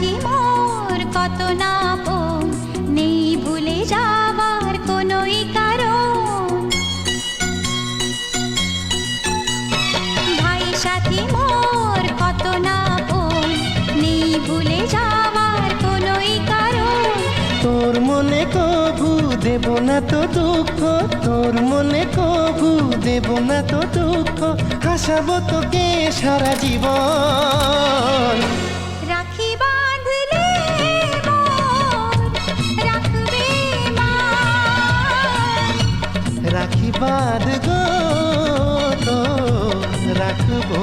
সাথী মোর কত না আপন, নেই ভুলে যাবার কোনোই কারণ। ভাই সাথী মোর কত না আপন, নেই ভুলে যাবার কোনোই কারণ। তোর মনে কভু দেব না তো দুঃখ, তোর মনে কভু দেব না তো দুঃখ, হাসাবো তোকে সারা জীবন। রাখি বাঁধলে মোর রাখবে মা, রাখি বাঁধ গো তো রাখবো